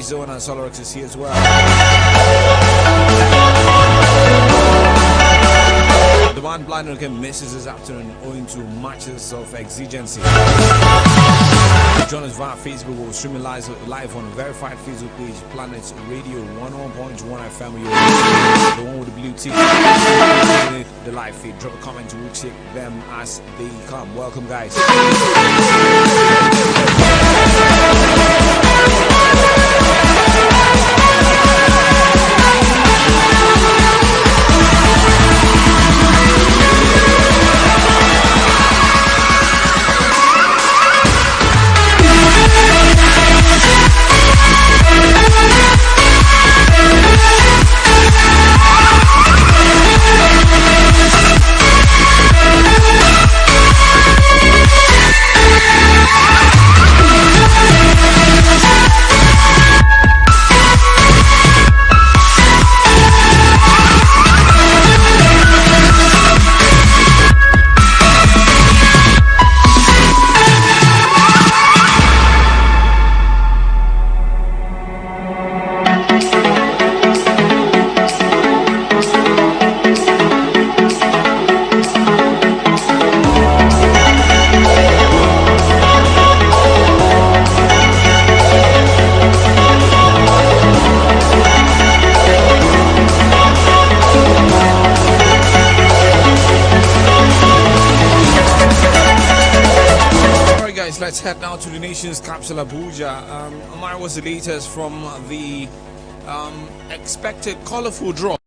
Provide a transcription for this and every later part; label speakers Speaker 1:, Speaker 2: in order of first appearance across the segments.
Speaker 1: Zone and Solorex is here as well. The man blind again misses this afternoon owing to matches of exigency. Join us via Facebook. We'll stream live on a verified Facebook page, Planet Radio 101.1 FM. The one with the blue tick. The live feed. Drop a comment. We'll check them as they come. Welcome, guys. Let's head now to the nation's capital, Abuja. Amara, was the latest from the expected colorful draw?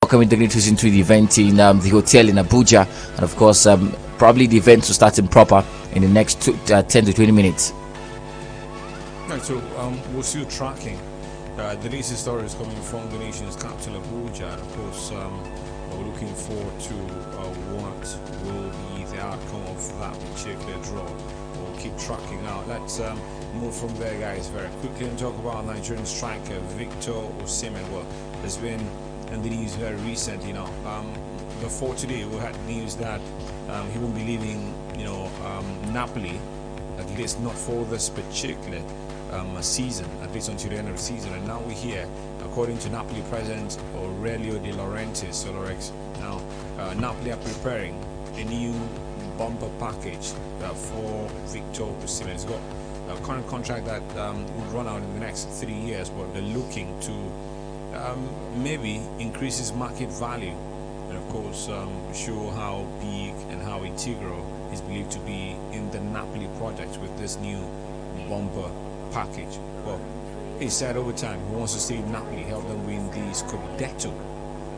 Speaker 2: Welcoming dignitaries into the event in the hotel in Abuja, and of course probably the event will start in proper in the next 10 to 20 minutes.
Speaker 1: Right, so we're still tracking the latest stories coming from the nation's capital Abuja, and of course we're looking forward to what will be the outcome of that particular draw. We'll keep tracking out. Let's move from there, guys, very quickly and talk about Nigerian striker Victor Osimhen. Well, there's been in the news very recently. Before today we had news that he won't be leaving Napoli, at least not for this particular season, at least until the end of the season. And now we hear, according to Napoli president Aurelio De Laurentiis, Solorex, now Napoli are preparing a new bumper package for Victor Osimhen. He's got a current contract that would run out in the next 3 years, but they're looking to maybe increase his market value, and of course show how big and how integral is believed to be in the Napoli project with this new bumper package. Well, he said over time he wants to stay in Napoli, help them win the Scudetto.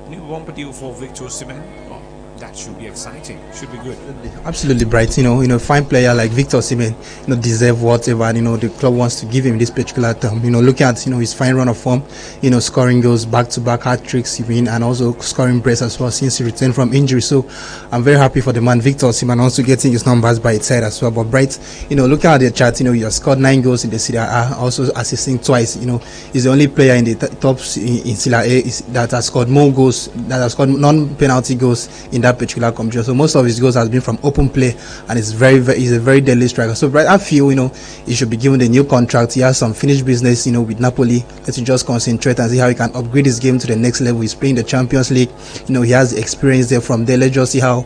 Speaker 1: New bumper deal for Victor Osimhen. Oh, that should be exciting. Should be good.
Speaker 3: Absolutely bright. Fine player like Victor Osimhen, deserve whatever the club wants to give him this particular term. Looking at his fine run of form, scoring goals back-to-back hat tricks, and also scoring brace as well since he returned from injury. So I'm very happy for the man Victor Osimhen, also getting his numbers by its side as well. But bright, looking at the chart, he has scored 9 goals in the Serie A, also assisting twice. He's the only player in the top in Serie A that has scored more goals, that has scored non-penalty goals in that that particular competition. So most of his goals has been from open play, and he's he's a very deadly striker. So I feel, he should be given a new contract. He has some finished business, with Napoli. Let him just concentrate and see how he can upgrade his game to the next level. He's playing the Champions League. He has the experience there. From there, let's just see how,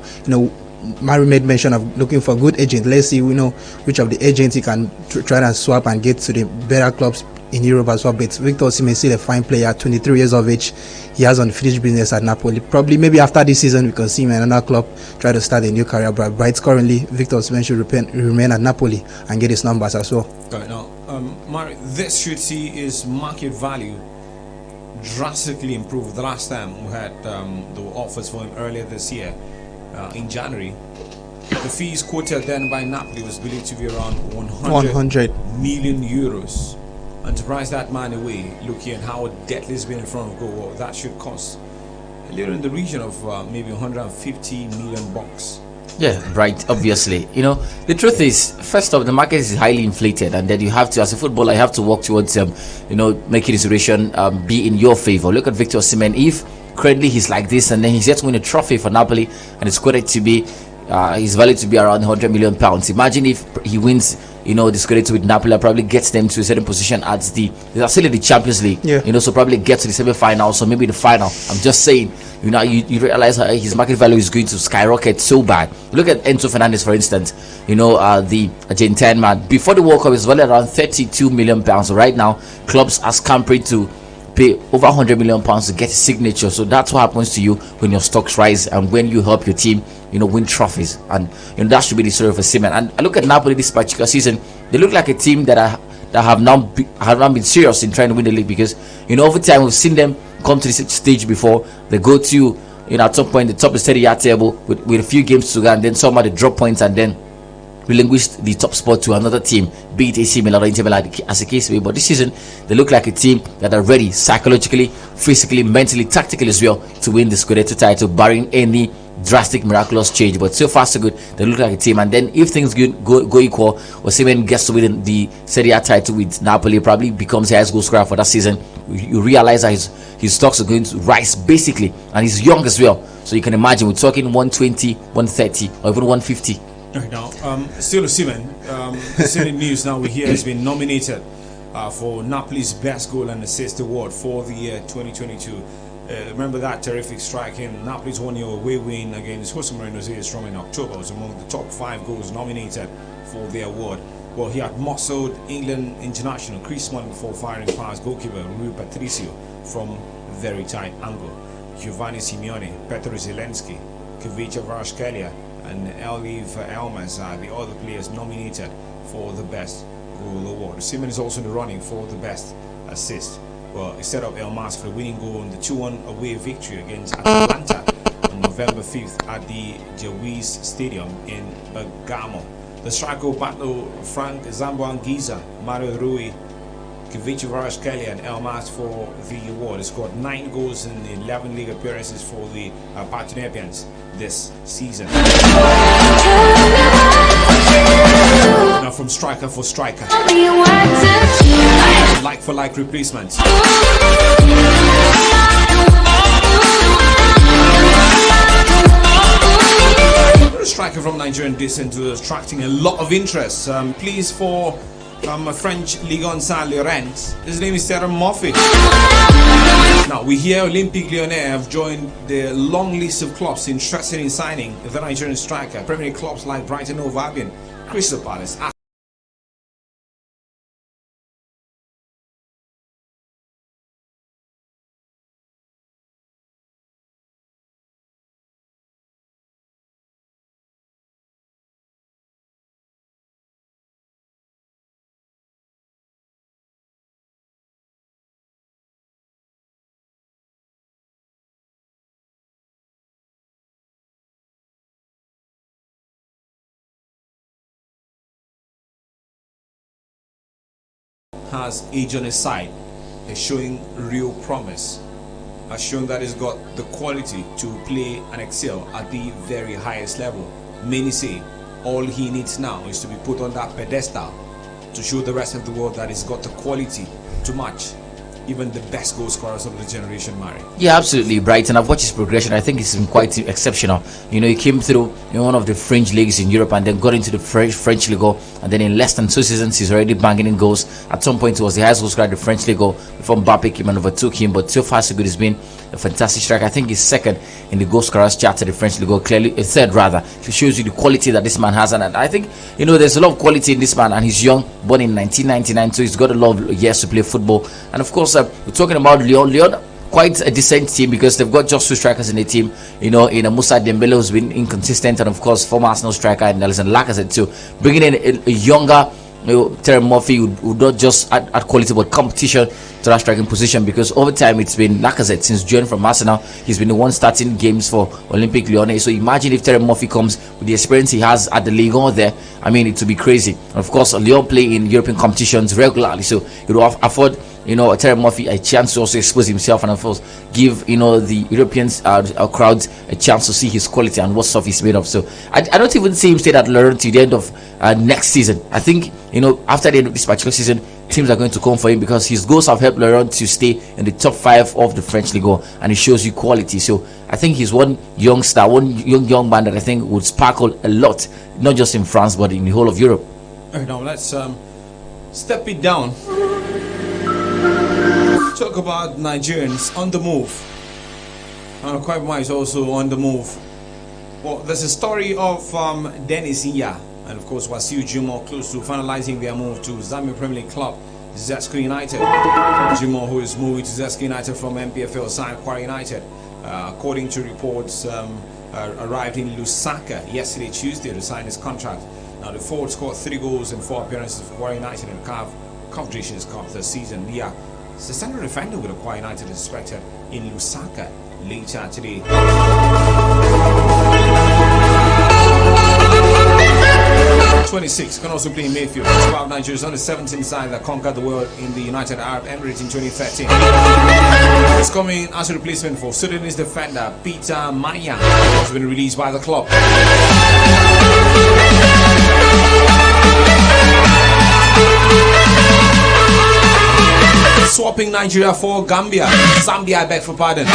Speaker 3: Mary made mention of looking for a good agent. Let's see, which of the agents he can try and swap and get to the better clubs in Europe as well. But Victor Osimhen is still a fine player, 23 years of age. He has unfinished business at Napoli. Probably maybe after this season we can see him in another club try to start a new career. But currently Victor Osimhen should remain at Napoli and get his numbers as well.
Speaker 1: Right now, Mari, this should see his market value drastically improve. The last time we had the offers for him earlier this year, in January, the fees quoted then by Napoli was believed to be around 100 million euros. And to price that man away, looking at how deadly has been in front of goal, well, that should cost a little in the region of maybe 150 million bucks.
Speaker 2: Yeah, right. Obviously, the truth is, first off, the market is highly inflated, and then you have to, as a footballer, you have to work towards, making the situation be in your favor. Look at Victor Osimhen. If currently he's like this, and then he's yet to win a trophy for Napoli, and it's quoted to be, his value to be around 100 million pounds. Imagine if he wins, this credit with Napoli, probably gets them to a certain position at they're still in the Champions League.
Speaker 3: Yeah.
Speaker 2: So probably get to the semi-final, so maybe the final. I'm just saying, you realize how his market value is going to skyrocket so bad. Look at Enzo Fernandez, for instance. The Argentine man, before the World Cup, is valued around 32 million pounds. So right now, clubs are scampering to pay over 100 million pounds to get a signature. So that's what happens to you when your stocks rise and when you help your team, win trophies. And that should be the story of Osimhen. And I look at Napoli this particular season. They look like a team that have not been serious in trying to win the league, because over time we've seen them come to this stage before. They go to at some point the top of the Serie A table with a few games to go, and then somehow they drop points and then relinquish the top spot to another team, be it AC Milan or Inter Milan, as the case may be. But this season they look like a team that are ready psychologically, physically, mentally, tactically as well to win the Scudetto title, barring any drastic miraculous change. But so far so good. They look like a team, and then if things go equal, Osimhen gets to win the Serie A title with Napoli, probably becomes the highest goal scorer for that season. You realize that his stocks are going to rise basically, and he's young as well. So you can imagine we're talking 120, 130, or even 150.
Speaker 1: Right now, still Osimhen, still in news now. We hear has been nominated for Napoli's Best Goal and Assist Award for the year 2022. Remember that terrific strike in Napoli's one-year away win against Jose Mourinho's from in October was among the top 5 goals nominated for the award. Well, he had muscled England international Chris Smalling before firing past goalkeeper Rui Patricio from a very tight angle. Giovanni Simeone, Petr Zielinski, Kvicha Kvaratskhelia, and Elif Elmas are the other players nominated for the Best Goal Award. Osimhen is also in the running for the Best Assist. Well, he set up Elmas for the winning goal in the 2-1 away victory against Atalanta on November 5th at the Jawiz Stadium in Bergamo. The striker battled Frank Zamboanguisa, Mario Rui, Kvicha Kvaratskhelia and Elmas for the award. He scored 9 goals in 11 league appearances for the Parthenopans this season. Now from striker for striker, like for like replacement. A striker from Nigerian descent who is attracting a lot of interest. Please for a French Ligue 1 Saint Laurent. His name is Terem Moffi. Now we hear Olympique Lyonnais have joined the long list of clubs interested in signing the Nigerian striker. Premier League clubs like Brighton Hove Albion, Crystal Palace, has age on his side, is showing real promise, has shown that he's got the quality to play and excel at the very highest level. Many say all he needs now is to be put on that pedestal to show the rest of the world that he's got the quality to match even the best goal scorers of the generation, Mari.
Speaker 2: Yeah, absolutely, Brighton. I've watched his progression. I think it's been quite exceptional. He came through in one of the French leagues in Europe and then got into the French Ligue, and then in less than 2 seasons, he's already banging in goals. At some point, he was the highest goal scorer in the French Ligue before Mbappe came and overtook him. But so far, so good. He's been a fantastic striker. I think he's second in the goal scorers chart at the French Ligue, clearly third rather. It shows you the quality that this man has, and I think there's a lot of quality in this man, and he's young, born in 1999, so he's got a lot of years to play football. And of course, we're talking about Lyon, quite a decent team because they've got just 2 strikers in the team. In a Moussa Dembele who's been inconsistent, and of course former Arsenal striker and Nelson Lacazette too. Bringing in a younger Terry Murphy would not just add quality but competition to that striking position, because over time it's been Lacazette since joining from Arsenal. He's been the one starting games for Olympique Lyonnais. So imagine if Terry Murphy comes with the experience he has at the Ligue 1 there. I mean, it would be crazy. And of course, Lyon play in European competitions regularly, so it will afford Terry Murphy a chance to also expose himself, and of course give the Europeans crowds a chance to see his quality and what stuff he's made of. So I don't even see him stay at Lyon to the end of next season. I think after the end of this particular season, teams are going to come for him because his goals have helped Lyon to stay in the top 5 of the French Ligue, and it shows you quality. So I think he's one young star, one young man that I think would sparkle a lot, not just in France but in the whole of Europe.
Speaker 1: All right, now let's step it down. Talk about Nigerians on the move. Akwa Ibom is also on the move. Well, there's a story of Dennis Iya and of course Wasiu Jimo close to finalizing their move to Zambia Premier League club Zesco United. Jimo, who is moving to Zesco United from MPFL side Akwa United, according to reports, arrived in Lusaka yesterday Tuesday to sign his contract. Now the forward scored 3 goals in 4 appearances for Akwa United in the CAF Competitions Cup this season. Iya is the central defender with Akwa United expected in Lusaka later today. 26 can also play in Mayfield. 12 Nigerians on the 17th side that conquered the world in the United Arab Emirates in 2013. It's coming as a replacement for Sudanese defender Peter Maya, who has been released by the club. Swapping Nigeria for Gambia. Zambia, I beg for pardon.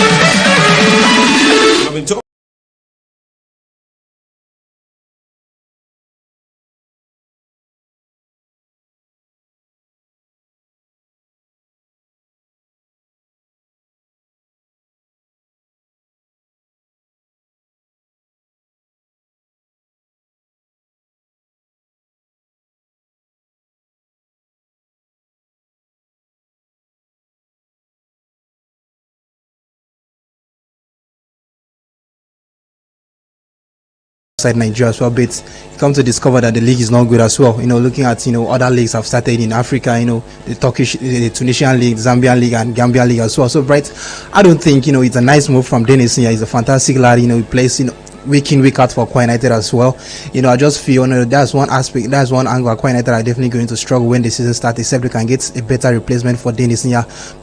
Speaker 3: Side Nigeria as well, but you come to discover that the league is not good as well. Looking at other leagues have started in Africa, the Turkish, the Tunisian league, Zambian league, and Gambia league as well. So Bright, I don't think it's a nice move from Dennis. He's a fantastic lad. He plays week in week out for Akwa United as well. I just feel that's one aspect, that's one angle Akwa United are definitely going to struggle when the season starts, except they can get a better replacement for Dennis.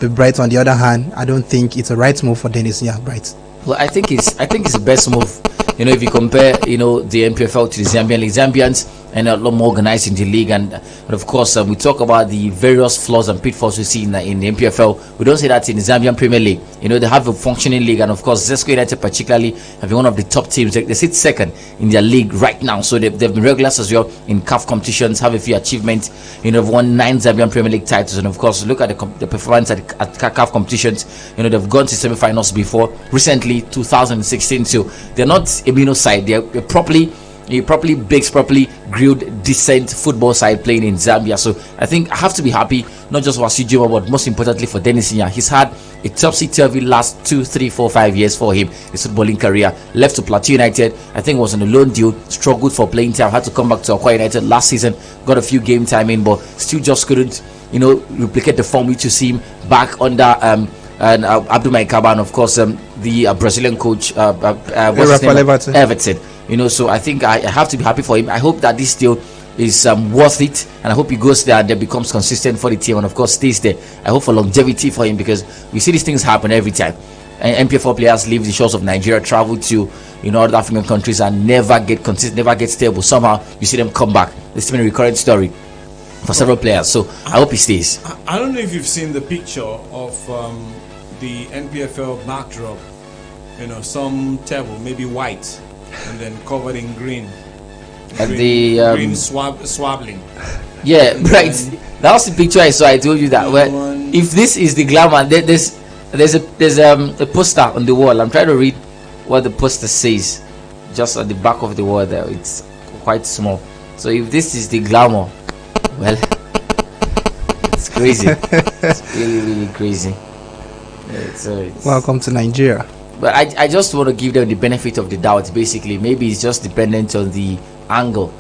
Speaker 3: But Bright, on the other hand, I don't think it's a right move for Dennis. Bright.
Speaker 2: Well, I think it's the best move. If you compare, the MPFL to the Zambian League, Zambians and a lot more organized in the league, and of course we talk about the various flaws and pitfalls we see in the MPFL. We don't see that in the Zambian Premier League. They have a functioning league, and of course Zesco United particularly have been one of the top teams. They sit second in their league right now, so they've been regulars as well in CAF competitions, have a few achievements. They've won 9 Zambian Premier League titles, and of course look at the performance at CAF competitions. They've gone to semi-finals before, recently 2016. So they're not a side. They're properly baked, properly grilled, decent football side playing in Zambia. So I think I have to be happy, not just for Sijima, but most importantly for Dennis Inya. He's had a topsy-turvy last 2, 3, 4, 5 years for him, his footballing career. Left to Plateau United, I think was on a loan deal, struggled for playing time, had to come back to Akwa United last season, got a few game time in, but still just couldn't replicate the form which you see him back under Abdul Maikaba, and of course the Brazilian coach Everton. So I think I have to be happy for him. I hope that this deal is worth it, and I hope he goes there and then becomes consistent for the team, and of course stays there. I hope for longevity for him, because we see these things happen every time. And MPFL players leave the shores of Nigeria, travel to other African countries, and never get consistent, never get stable. Somehow you see them come back. It's been a recurrent story. for several players. So I hope he stays.
Speaker 1: I don't know if you've seen the picture of the NPFL backdrop. You know, some table, maybe white, and then covered in green.
Speaker 2: At the
Speaker 1: green swabbling.
Speaker 2: Yeah, right. That was the picture I saw. I told you that. Well, if this is the glamour, there's a poster on the wall. I'm trying to read what the poster says. Just at the back of the wall there, it's quite small. So if this is the glamour, well, it's crazy. It's really, really crazy. It's
Speaker 3: Welcome to Nigeria.
Speaker 2: But I just want to give them the benefit of the doubt. Basically, maybe it's just dependent on the angle